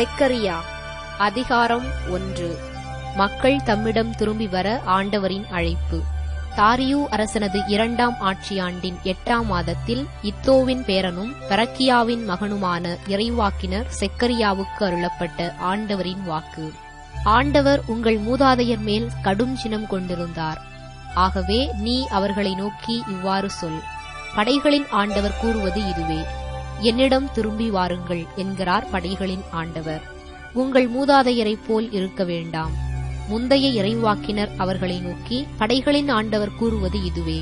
செக்கரியா. அதிகாரம் 1. மக்கள் தம்மிடம் திரும்பி வர ஆண்டவரின் அழைப்பு. தாரியு அரசனது 2ஆம் ஆட்சியாண்டின் 8ஆம் மாதத்தில் இத்தோவின் பேரனும் பெரக்கியாவின் மகனுமான இறைவாக்கினர் செக்கரியாவுக்கு அருளப்பட்ட ஆண்டவரின் வாக்கு. ஆண்டவர் உங்கள் மூதாதையர் மேல் கடும் சினம் கொண்டிருந்தார். ஆகவே நீ அவர்களை நோக்கி இவ்வாறு சொல்: படைகளின் ஆண்டவர் கூறுவது இதுவே: என்னிடம் திரும்பி வாருங்கள் என்கிறார் படைகளின் ஆண்டவர். உங்கள் மூதாதையரைப் போல் இருக்க வேண்டாம். முந்தைய இறைவாக்கினர் அவர்களை நோக்கி, படைகளின் ஆண்டவர் கூறுவது இதுவே: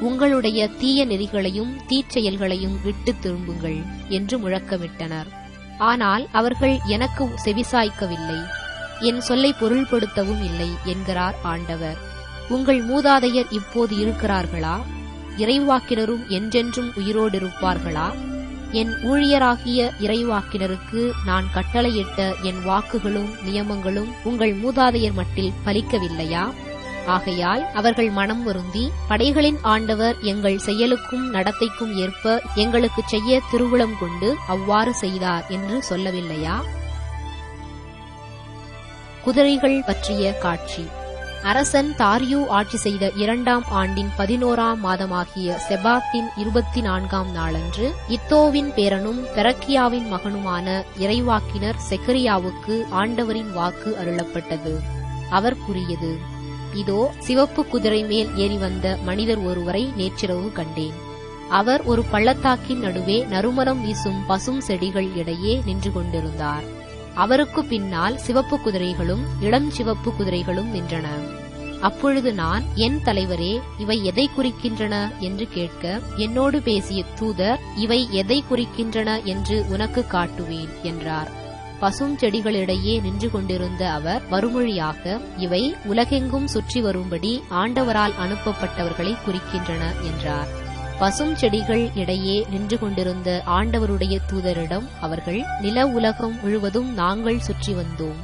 உங்களுடைய தீய நெறிகளையும் தீச்செயல்களையும் விட்டு திரும்புங்கள் என்று முழக்கமிட்டனர். ஆனால் அவர்கள் எனக்கு செவிசாய்க்கவில்லை, என் சொல்லை பொருள்படுத்தவும் இல்லை என்கிறார் ஆண்டவர். உங்கள் மூதாதையர் இப்போது இருக்கிறார்களா? இறைவாக்கினரும் என்றென்றும் உயிரோடிருப்பார்களா? என் ஊழியராகிய இறைவாக்கினருக்கு நான் கட்டளையிட்ட என் வாக்குகளும் நியமங்களும் உங்கள் மூதாதையர் மட்டில் பலிக்கவில்லையா? ஆகையால் அவர்கள் மனம் வருந்தி, படைகளின் ஆண்டவர் எங்கள் செயலுக்கும் நடத்தைக்கும் ஏற்ப எங்களுக்குச் செய்ய திருவுளம் கொண்டு அவ்வாறு செய்தார் என்று சொல்லவில்லையா? குதிரைகள் பற்றிய காட்சி. அரசன் தாரியு ஆட்சி செய்த 2ஆம் ஆண்டின் 11ஆம் மாதமாகிய செபாத்தின் 24ஆம் நாளன்று இத்தோவின் பேரனும் பெரக்கியாவின் மகனுமான இறைவாக்கினர் செக்கரியாவுக்கு ஆண்டவரின் வாக்கு அருளப்பட்டது. அவர் கூறியது: இதோ, சிவப்பு குதிரை மேல் ஏறி வந்த மனிதர் ஒருவரை நேற்றிரவு கண்டேன். அவர் ஒரு பள்ளத்தாக்கின் நடுவே நறுமணம் வீசும் பசும் செடிகள் இடையே நின்று கொண்டிருந்தார். அவருக்கு பின்னால் சிவப்பு குதிரைகளும் இளம் சிவப்பு குதிரைகளும் நின்றன. அப்பொழுது நான், என் தலைவரே, இவை எதை குறிக்கின்றன என்று கேட்க, என்னோடு பேசிய தூதர், இவை எதை குறிக்கின்றன என்று உனக்கு காட்டுவேன் என்றார். பசும் செடிகளிடையே நின்று கொண்டிருந்த அவர் மறுமொழியாக, இவை உலகெங்கும் சுற்றி வரும்படி ஆண்டவரால் அனுப்பப்பட்டவர்களை குறிக்கின்றன என்றார். பசும் செடிகள் இடையே நின்று கொண்டிருந்த ஆண்டவருடைய தூதரிடம் அவர்கள், நில உலகம் முழுவதும் நாங்கள் சுற்றி வந்தோம்,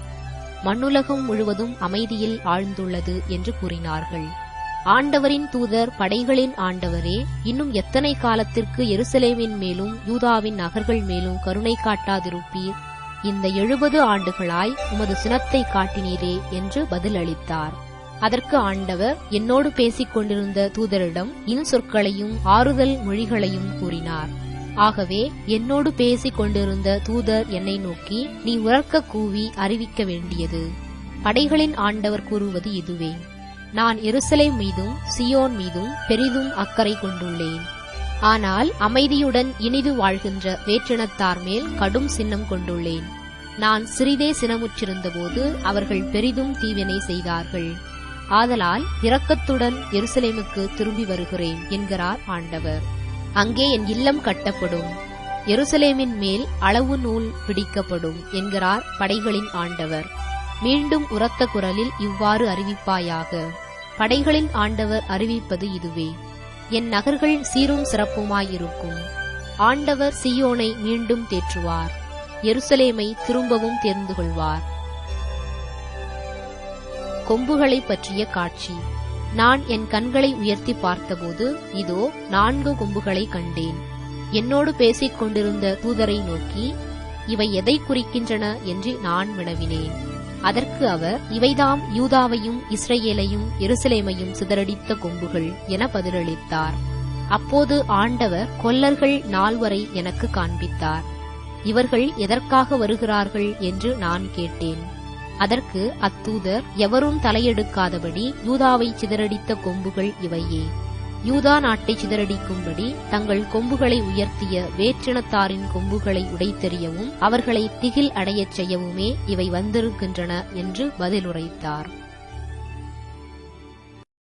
மண்ணுலகம் முழுவதும் அமைதியில் ஆழ்ந்துள்ளது என்று கூறினார்கள். ஆண்டவரின் தூதர், படைகளின் ஆண்டவரே, இன்னும் எத்தனை காலத்திற்கு எருசலேமின் மேலும் யூதாவின் நகர்கள் மேலும் கருணை காட்டாதிருப்பீர்? இந்த 70 ஆண்டுகளாய் உமது சினத்தை காட்டினீரே என்று பதிலளித்தார். அதற்கு ஆண்டவர் என்னோடு பேசிக் கொண்டிருந்த தூதரிடம் இன்சொற்களையும் ஆறுதல் மொழிகளையும் கூறினார். ஆகவே என்னோடு பேசிக் கொண்டிருந்த தூதர் என்னை நோக்கி, நீ உரக்க கூவி அறிவிக்க வேண்டியது: படைகளின் ஆண்டவர் கூறுவது இதுவே: நான் எருசலேம் மீதும் சியோன் மீதும் பெரிதும் அக்கறை கொண்டுள்ளேன். ஆனால் அமைதியுடன் இனிது வாழ்கின்ற வேற்றினத்தார் மேல் கடும் சின்னம் கொண்டுள்ளேன். நான் சிறிதே சினமுற்றிருந்தபோது அவர்கள் பெரிதும் தீவினை செய்தார்கள். ஆதலால் இரக்கத்துடன் எருசலேமுக்கு திரும்பி வருகிறேன் என்கிறார் ஆண்டவர். அங்கே என் இல்லம் கட்டப்படும், எருசலேமின் மேல் அளவு நூல் பிடிக்கப்படும் என்கிறார் படைகளின் ஆண்டவர். மீண்டும் உரத்த குரலில் இவ்வாறு அறிவிப்பாயாக: படைகளின் ஆண்டவர் அறிவிப்பது இதுவே: என் நகர்கள் சீரும் சிறப்புமாயிருக்கும். ஆண்டவர் சீயோனை மீண்டும் தேற்றுவார், எருசலேமை திரும்பவும் தேர்ந்து கொள்வார். கொம்புகளை பற்றிய காட்சி. நான் என் கண்களை உயர்த்தி பார்த்தபோது, இதோ 4 கொம்புகளை கண்டேன். என்னோடு பேசிக் கொண்டிருந்த தூதரை நோக்கி, இவை எதை குறிக்கின்றன என்று நான் வினவினேன். அதற்கு அவர், இவைதாம் யூதாவையும் இஸ்ரவேலையும் எருசலேமையும் சிதறடித்த கொம்புகள் என பதிலளித்தார். அப்போது ஆண்டவர் கொல்லர்கள் 4 எனக்கு காண்பித்தார். இவர்கள் எதற்காக வருகிறார்கள் என்று நான் கேட்டேன். அதற்கு அத்தூதர், எவரும் தலையெடுக்காதபடி யூதாவை சிதறடித்த கொம்புகள் இவையே. யூதா நாட்டை சிதறடிக்கும்படி தங்கள் கொம்புகளை உயர்த்திய வேற்றினத்தாரின் கொம்புகளை உடைத்தெறியவும் அவர்களை திகில் அடையச் செய்யவுமே இவை வந்திருக்கின்றன என்று பதிலுரைத்தார்.